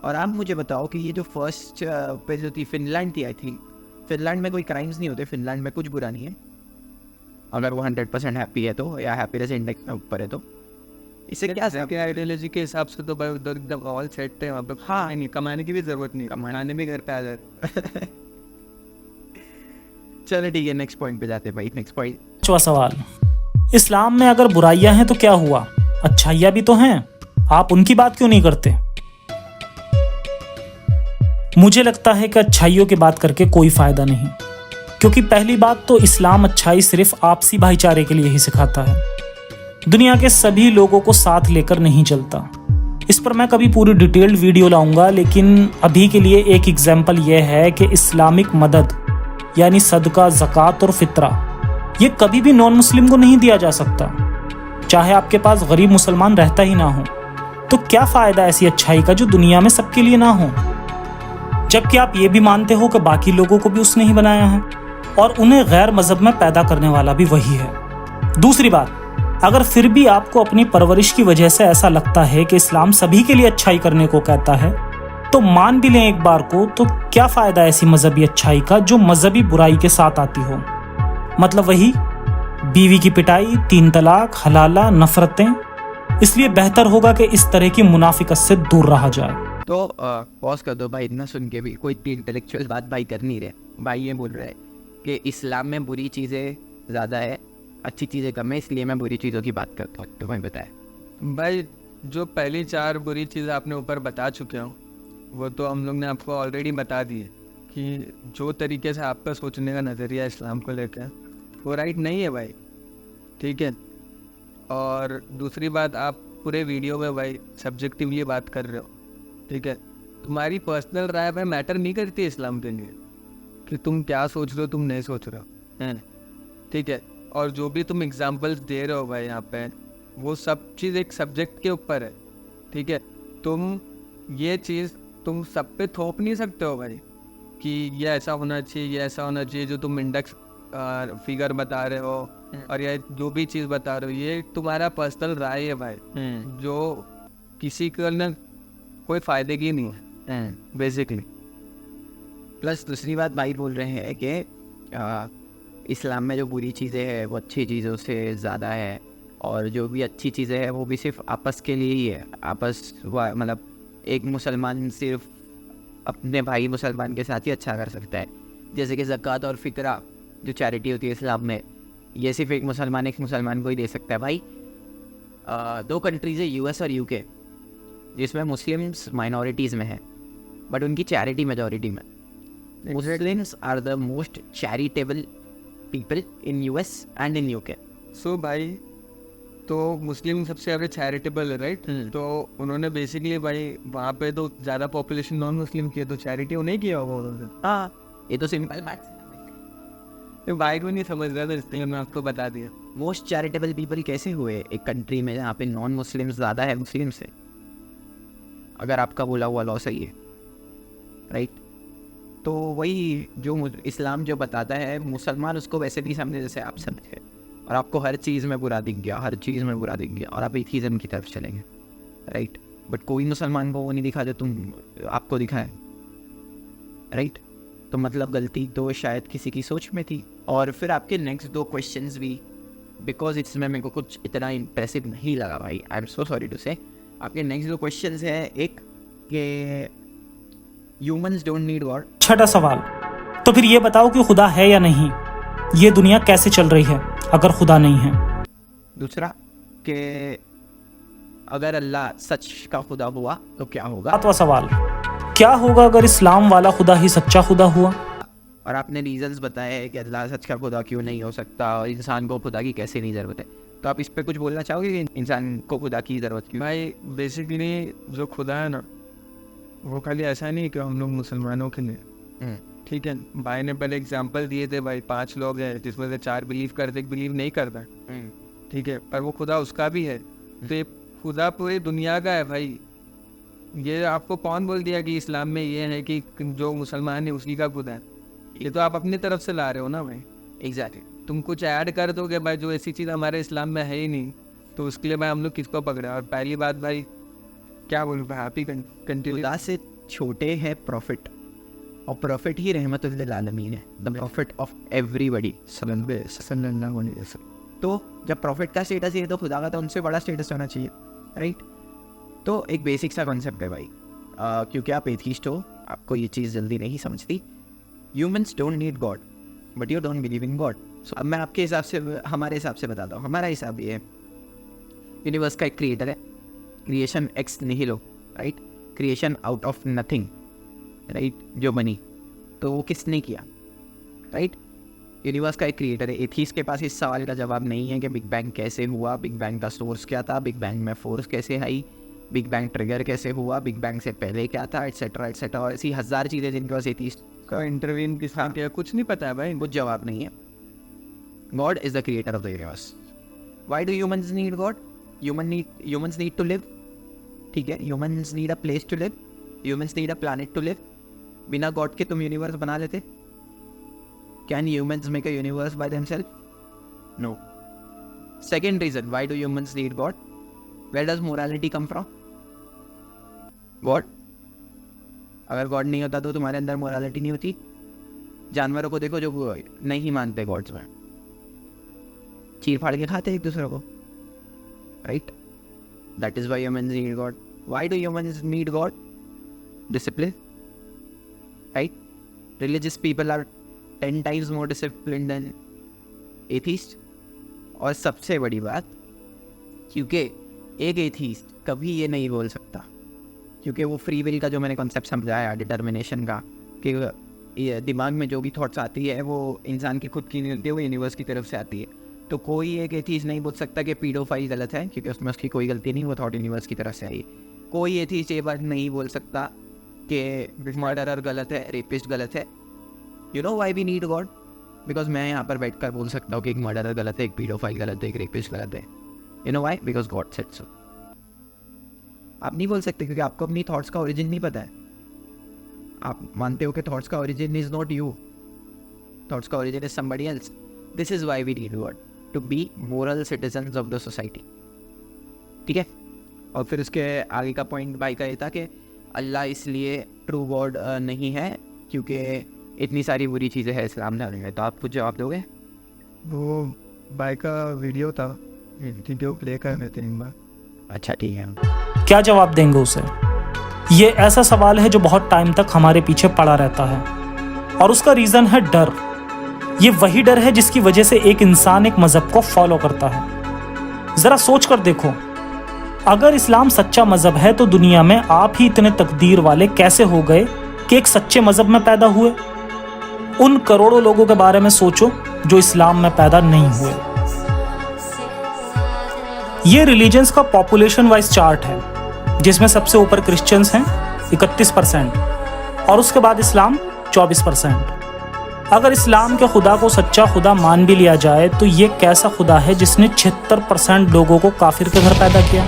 और आप मुझे बताओ कि ये जो फर्स्ट पे जो थी फिनलैंड थी, आई थिंक फिनलैंड में कोई क्राइम्स नहीं होते, फिनलैंड में कुछ बुरा नहीं है अगर वो 100% हैप्पी है तो, या हैप्पीनेस इंडेक्स में ऊपर है तो। इससे क्या आपके आइडियोलॉजी के हिसाब से तो भाई उधर एकदम ऑल सेट है वहाँ पे। हाँ, नहीं कमाने की भी ज़रूरत नहीं, कमाने भी घर पे आ जाए। चलो ठीक है, नेक्स्ट पॉइंट पे जाते हैं भाई। नेक्स्ट पॉइंट, 5वां सवाल, इस्लाम में अगर बुराइयां हैं तो क्या हुआ, अच्छाइयां भी तो हैं, आप उनकी बात क्यों नहीं करते? मुझे लगता है कि अच्छाइयों की बात करके कोई फायदा नहीं, क्योंकि पहली बात तो इस्लाम अच्छाई सिर्फ आपसी भाईचारे के लिए ही सिखाता है, दुनिया के सभी लोगों को साथ लेकर नहीं चलता। इस पर मैं कभी पूरी डिटेल्ड वीडियो लाऊंगा, लेकिन अभी के लिए एक एग्जाम्पल यह है कि इस्लामिक मदद यानी सदका, ज़कात और फितरा ये कभी भी नॉन मुस्लिम को नहीं दिया जा सकता, चाहे आपके पास गरीब मुसलमान रहता ही ना हो। तो क्या फ़ायदा ऐसी अच्छाई का जो दुनिया में सबके लिए ना हो, जबकि आप ये भी मानते हो कि बाकी लोगों को भी उसने ही बनाया है और उन्हें गैर मजहब में पैदा करने वाला भी वही है। दूसरी बात, अगर फिर भी आपको अपनी परवरिश की वजह से ऐसा लगता है कि इस्लाम सभी के लिए अच्छाई करने को कहता है, तो मान भी लें एक बार को, तो क्या फ़ायदा ऐसी मजहबी अच्छाई का जो मजहबी बुराई के साथ आती हो? मतलब वही बीवी की पिटाई, 3 तलाक, हलाला, नफरतें। इसलिए बेहतर होगा कि इस तरह की मुनाफिकत से दूर रहा जाए। तो पॉज कर दो भाई, इतना सुन के भी कोई इतनी इंटेलेक्चुअल बात भाई कर नहीं रहे। भाई ये बोल रहे हैं कि इस्लाम में बुरी चीज़ें ज़्यादा है, अच्छी चीज़ें कम है, इसलिए मैं बुरी चीज़ों की बात करता हूँ। तो मैं बताया भाई जो पहली 4 बुरी चीज़ें आपने ऊपर बता चुके हो वो तो हम लोग ने आपको ऑलरेडी बता दी है कि जो तरीके से आपका सोचने का नज़रिया इस्लाम को लेकर वो राइट नहीं है भाई, ठीक है। और दूसरी बात, आप पूरे वीडियो में भाई सब्जेक्टिवली बात कर रहे हो, ठीक है। तुम्हारी पर्सनल राय भाई मैटर नहीं करती है इस्लाम के लिए, कि तुम क्या सोच रहे हो तुम नहीं सोच रहे हो, है ठीक है। और जो भी तुम एग्जांपल्स दे रहे हो भाई यहाँ पे, वो सब चीज़ एक सब्जेक्ट के ऊपर है, ठीक है। तुम ये चीज़ तुम सब पे थोप नहीं सकते हो भाई कि ये ऐसा होना चाहिए, ये ऐसा होना चाहिए। जो तुम इंडेक्स फिगर बता रहे हो और ये जो भी चीज़ बता रहे हो, ये तुम्हारा पर्सनल राय है भाई, जो किसी को ना कोई फ़ायदे की नहीं है बेसिकली। प्लस दूसरी बात भाई बोल रहे हैं कि इस्लाम में जो बुरी चीज़ें हैं वो अच्छी चीज़ों से ज़्यादा है, और जो भी अच्छी चीज़ें हैं वो भी सिर्फ आपस के लिए ही है। आपस मतलब एक मुसलमान सिर्फ अपने भाई मुसलमान के साथ ही अच्छा कर सकता है। जैसे कि ज़कात और फ़ितरा जो चैरिटी होती है इस्लाम में, ये सिर्फ एक मुसलमान को ही दे सकता है भाई। 2 कंट्रीज़ है US और UK, जिसमें मुस्लिम्स माइनॉरिटीज़ में है बट उनकी चैरिटी मेजॉरिटी में। Muslims are the most charitable people in US and in UK. सो भाई तो मुस्लिम सबसे ज़्यादा चैरिटेबल है राइट, तो उन्होंने बेसिकली भाई वहाँ पे तो ज़्यादा पॉपुलेशन नॉन मुस्लिम की है, तो चैरिटी उन्हें किया होगा उन्होंने। हाँ, ये तो सिंपल बात है। तो भाई को नहीं समझ रहा था, इसलिए मैं आपको बता दिया। मोस्ट चैरिटेबल पीपल कैसे हुए एक कंट्री में जहाँ पे नॉन मुस्लिम ज़्यादा है मुस्लिम से, अगर आपका बोला हुआ लॉ सही है, राइट। तो वही जो इस्लाम जो बताता है, मुसलमान उसको वैसे नहीं समझे जैसे आप समझे, और आपको हर चीज़ में बुरा दिख गया, हर चीज़ में बुरा दिख गया, और आप एथीज़म की तरफ चलेंगे, राइट। बट कोई मुसलमान को वो नहीं दिखा जो तुम आपको दिखा है, राइट। तो मतलब गलती तो शायद किसी की सोच में थी। और फिर आपके नेक्स्ट 2 क्वेश्चंस भी, बिकॉज इसमें मेरे को कुछ इतना इम्प्रेसिव नहीं लगा भाई, I am so sorry to say. आपके नेक्स्ट 2 क्वेश्चंस हैं, एक कि ह्यूमंस डोंट नीड गॉड। छठा सवाल, तो फिर ये बताओ कि खुदा है या नहीं, ये दुनिया कैसे चल रही है अगर खुदा नहीं है। दूसरा कि अगर अल्लाह सच का खुदा हुआ तो क्या होगा। 7वां सवाल, क्या होगा अगर इस्लाम वाला खुदा ही सच्चा खुदा हुआ। और आपने रीजंस बताए हैं कि अल्लाह सच का खुदा क्यों नहीं हो सकता और इंसान को खुदा की कैसे नहीं ज़रूरत है। तो आप इस पर कुछ बोलना चाहोगे कि इंसान को खुदा की ज़रूरत क्यों। भाई बेसिकली जो खुदा है ना, वो खाली ऐसा नहीं कि हम लोग मुसलमानों के लिए, ठीक है। भाई ने पहले एग्जांपल दिए थे भाई, 5 लोग हैं जिसमें से 4 बिलीव करते, 1 बिलीव नहीं करता, ठीक है। पर वो खुदा उसका भी है, तो ये खुदा पूरी दुनिया का है भाई। ये आपको कौन बोल दिया कि इस्लाम में ये है कि जो मुसलमान है उसी का खुदा है। ये तो आप अपनी तरफ से ला रहे हो ना भाई। एग्जैक्टली। तुम कुछ ऐड कर दोगे भाई जो ऐसी चीज़ हमारे इस्लाम में है ही नहीं, तो उसके लिए भाई हम लोग किसको पकड़े। और पहली बात भाई क्या बोलूँ भाई, आप ही कंटिन्यू। खुदा से छोटे हैं प्रॉफिट, और प्रॉफिट ही रहमतुल लिल आलमीन है, द प्रॉफिट ऑफ एवरीबॉडी सल्लल्लाहु अलैहि वसल्लम। तो जब प्रॉफिट का स्टेटस ही है तो खुदा का तो उनसे बड़ा स्टेटस होना चाहिए, राइट। तो एक बेसिक सा कॉन्सेप्ट है भाई, क्योंकि आप एथीस्ट हो, आपको ये चीज़ जल्दी नहीं समझती। Humans don't need God but you don't believe in God. So अब मैं आपके हिसाब से, हमारे हिसाब से बताता हूँ। हमारा हिसाब ये है, यूनिवर्स का एक क्रिएटर है, creation ex nihilo, right. Creation out of nothing, right, जो बनी तो वो किसने किया, राइट। यूनिवर्स का एक क्रिएटर है। एथीस्ट के पास इस सवाल का जवाब नहीं है कि बिग बैंग कैसे हुआ, बिग बैंग का सोर्स क्या था, बिग बैंग में फोर्स कैसे आई, बिग बैंग ट्रिगर कैसे हुआ, बिग बैंग से पहले क्या था, एटसेट्रा एटसेट्रा, और ऐसी 1000 चीज़ें जिनके पास एथीस्ट का इंटरवीन किसने किया कुछ नहीं पता है भाई, कुछ जवाब नहीं है। God is the creator of the universe. Why do humans need God? Humans need to live, ठीक है। Humans need a place to live, humans need a planet to live. बिना गॉड के तुम यूनिवर्स बना लेते? Can humans make a universe by themselves? No. Second reason why do humans need God, where does morality come from? God. अगर God नहीं होता तो तुम्हारे अंदर मोरालिटी नहीं होती। जानवरों को देखो जो नहीं मानते गॉड्स में, चीर फाड़ के खाते एक दूसरे को, right. That is why humans need God. Why do humans need God? Discipline, right. Religious people are 10 times more disciplined than atheists, और सबसे बड़ी बात, क्योंकि एक एथीस्ट कभी ये नहीं बोल सकता, क्योंकि वो फ्री विल का जो मैंने कॉन्सेप्ट समझाया, डिटर्मिनेशन का, कि ये दिमाग में जो भी थॉट्स आती है वो इंसान की खुद की नहीं होती है, वो यूनिवर्स की तरफ से आती है। तो कोई एक एथीस्ट नहीं बोल सकता कि पीडोफाइल गलत है, क्योंकि उसमें उसकी कोई गलती नहीं, वो थॉट यूनिवर्स की तरफ से आई। कोई एथीस्ट ये बात नहीं बोल सकता कि मर्डरर गलत है, रेपिस्ट गलत है। You know why we need God? Because मैं यहाँ पर बैठ कर बोल सकता हूँ कि एक मर्डरर गलत है, एक पीडोफाइल गलत है, एक रेपिस्ट गलत है। You know Y? Because God said so. आप नहीं बोल सकते क्योंकि आपको अपनी थॉट्स का ओरिजिन नहीं पता है। आप मानते हो कि थॉट्स का origin is not you, thoughts का origin is somebody else. This is why we need God, to be moral citizens of the society. ठीक है? और फिर उसके आगे का पॉइंट भाई का ये था कि अल्लाह इसलिए ट्रू गॉड नहीं है क्योंकि इतनी सारी बुरी चीज़ें हैं इस्लाम धर्म में। तो आप कुछ जवाब दोगे? वो भाई का वीडियो था, वीडियो प्ले कर लेते हैं एक बार। अच्छा ठीक है। क्या जवाब देंगे उसे? ये ऐसा सवाल है जो बहुत टाइम तक हमारे पीछे पड़ा रहता है, और उसका रीज़न है डर। ये वही डर है जिसकी वजह से एक इंसान एक मज़हब को फॉलो करता है। ज़रा सोच कर देखो, अगर इस्लाम सच्चा मज़हब है तो दुनिया में आप ही इतने तकदीर वाले कैसे हो गए कि एक सच्चे मज़हब में पैदा हुए? उन करोड़ों लोगों के बारे में सोचो जो इस्लाम में पैदा नहीं हुए। ये रिलीजन्स का पॉपुलेशन वाइज चार्ट है, जिसमें सबसे ऊपर क्रिश्चियंस हैं 31% और उसके बाद इस्लाम 24%। अगर इस्लाम के खुदा को सच्चा खुदा मान भी लिया जाए तो ये कैसा खुदा है जिसने 76% लोगों को काफिर के घर पैदा किया?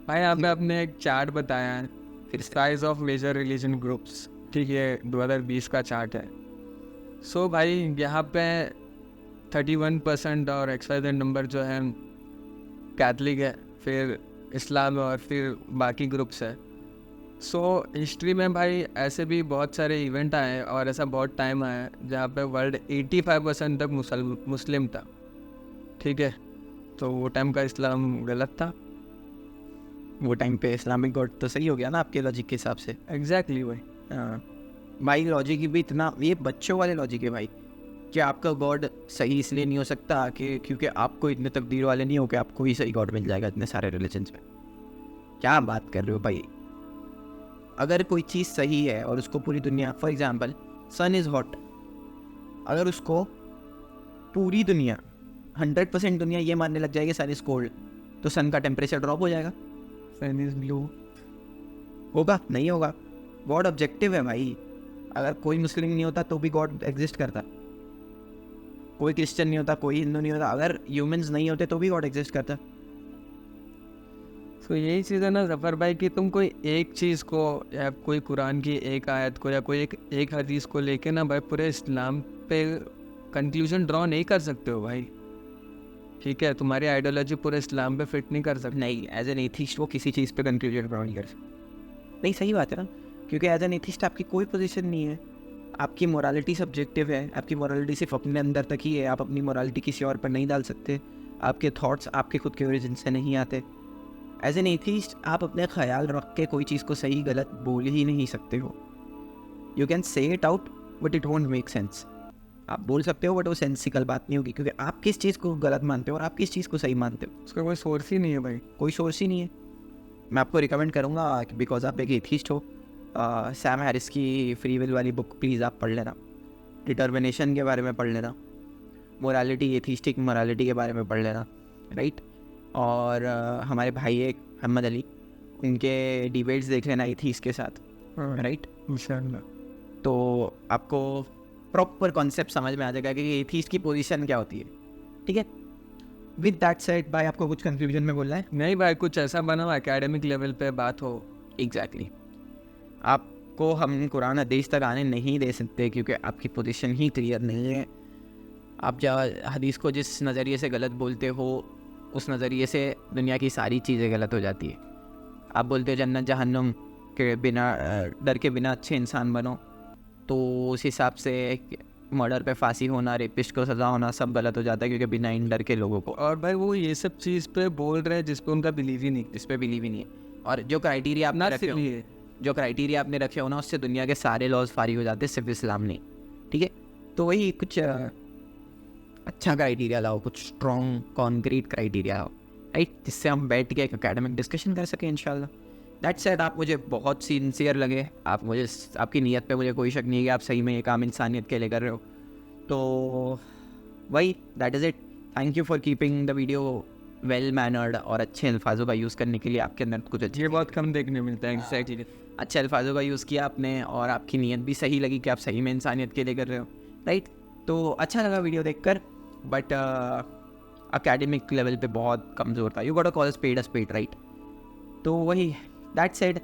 भाई आपने अपने एक चार्ट बताया है, फिर size of major religion groups, ठीक है, 2020 का चार्ट है। सो भाई यहाँ पे 31% और XYZ नंबर जो है कैथलिक है, फिर इस्लाम और फिर बाकी ग्रुप्स है। सो हिस्ट्री में भाई ऐसे भी बहुत सारे इवेंट आए और ऐसा बहुत टाइम आया जहाँ पे वर्ल्ड 85% तक मुस्लिम था, ठीक है। तो वो टाइम का इस्लाम गलत था। वो टाइम पे इस्लामिक गॉड तो सही हो गया ना आपके लॉजिक के हिसाब से? एग्जैक्टली भाई। हाँ भाई, लॉजिक भी इतना, ये बच्चों वाले लॉजिक है भाई, कि आपका गॉड सही इसलिए नहीं हो सकता कि क्योंकि आपको इतने तकदीर वाले नहीं हो कि आपको ही सही गॉड मिल जाएगा इतने सारे रिलीजन्स में। क्या बात कर रहे हो भाई? अगर कोई चीज़ सही है और उसको पूरी दुनिया, for example sun is hot, अगर उसको पूरी दुनिया 100% दुनिया ये मानने लग जाएगी सन इज़ कोल्ड, तो सन का टेम्परेचर ड्रॉप हो जाएगा। सन इज ब्लू होगा? नहीं होगा। गॉड ऑब्जेक्टिव है भाई। अगर कोई मुस्लिम नहीं होता तो भी गॉड एग्जिस्ट करता, कोई क्रिश्चियन नहीं होता, कोई हिंदू नहीं होता, अगर ह्यूमंस नहीं होते तो भी गॉड एग्जिस्ट करता। तो यही चीज़ है ना जफ़र भाई, कि तुम कोई एक चीज़ को या कोई कुरान की एक आयत को या कोई एक हदीस को लेके ना भाई पूरे इस्लाम पे कंक्लूजन ड्रॉ नहीं कर सकते हो भाई, ठीक है। तुम्हारी आइडियोलॉजी पूरे इस्लाम पे फिट नहीं कर सकती। नहीं, एज एन एथिस्ट वो किसी चीज़ पे कंक्लूजन ड्रॉ नहीं कर सकते। नहीं, सही बात है ना, क्योंकि एज एन एथिस्ट आपकी कोई पोजीशन नहीं है, आपकी मोरालिटी सब्जेक्टिव है, आपकी मोरालिटी सिर्फ अपने अंदर तक ही है, आप अपनी मोरालिटी किसी और पर नहीं डाल सकते, आपके थॉट्स आपके खुद के ओरिजिन से नहीं आते। एज एन एथिस्ट आप अपने ख्याल रख के कोई चीज़ को सही गलत बोल ही नहीं सकते हो। You can say it out but it won't make sense. आप बोल सकते हो बट वो सेंसिकल बात नहीं होगी, क्योंकि आप किस चीज़ को गलत मानते हो और आप किस चीज़ को सही मानते हो, उसका कोई सोर्स ही नहीं है भाई, कोई सोर्स ही नहीं है। मैं आपको रिकमेंड करूँगा, बिकॉज आप एक एथिस्ट हो, सैम हैरिस की फ्री विल वाली बुक प्लीज़ आप पढ़ लेना, डिटर्मिनेशन के बारे में पढ़ लेना, मोरालिटी, एथिस्टिक मोरालिटी के बारे में पढ़ लेना, राइट। और हमारे भाई एक मोहम्मद अली, उनके डिबेट्स देख लेना एथिस्ट के साथ, राइट। इंशाअल्लाह तो आपको प्रॉपर कॉन्सेप्ट समझ में आ जाएगा कि एथिस्ट की पोजीशन क्या होती है, ठीक है। विद दैट सेड भाई, आपको कुछ कंक्लूजन में बोलना है? नहीं भाई, कुछ ऐसा बना एकेडमिक लेवल पे बात हो। एग्जैक्टली। आपको हम कुरान हदीस तक आने नहीं दे सकते क्योंकि आपकी पोजीशन ही क्लियर नहीं है। आप जब हदीस को जिस नज़रिए से गलत बोलते हो, उस नज़रिए से दुनिया की सारी चीज़ें गलत हो जाती है। आप बोलते हो जन्नत जहन्नुम के बिना, डर के बिना अच्छे इंसान बनो, तो उस हिसाब से मर्डर पे फांसी होना, रेपिस्ट को सज़ा होना, सब गलत हो जाता है क्योंकि बिना इन डर के लोगों को। और भाई वो ये सब चीज़ पे बोल रहे हैं जिस पे उनका बिलीव ही नहीं, जिस पे बिलीव ही नहीं है। और जो क्राइटेरिया आपने रखे हो, जो क्राइटेरिया आपने रखे हो ना, उससे दुनिया के सारे लॉज फारी हो जाते हैं, सिर्फ इस्लाम नहीं, ठीक है। तो वही कुछ अच्छा क्राइटेरिया लाओ, कुछ स्ट्रॉन्ग कॉन्क्रीट क्राइटेरिया लाओ, राइट, जिससे हम बैठ के एक एकेडमिक डिस्कशन कर सकें इंशाल्लाह। दैट सेड, आप मुझे बहुत सिंसियर लगे, आप मुझे, आपकी नीयत पे मुझे कोई शक नहीं है कि आप सही में ये काम इंसानियत के लिए कर रहे हो। तो वही, that is it. Thank you for keeping the video well mannered, और अच्छे अल्फाजों का यूज़ करने के लिए आपके अंदर कुछ अच्छी, ये बहुत कम देखने मिलता है एग्जैक्टली। अच्छे अल्फाजों का यूज़ किया आपने, और आपकी नीयत भी सही लगी कि आप सही में इंसानियत के लिए कर रहे हो, राइट। तो अच्छा लगा वीडियो देखकर, बट एकेडमिक लेवल पे बहुत कमज़ोर था। You got a call spade a spade, right. तो वही, that said,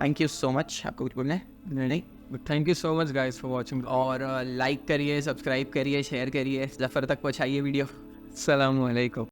thank you so much. आपको कुछ बोलना है? नहीं। Thank you so much guys for watching, और लाइक करिए, सब्सक्राइब करिए, शेयर करिए, ज़फ़र तक पहुँचाइए वीडियो। अस्सलाम वालेकुम।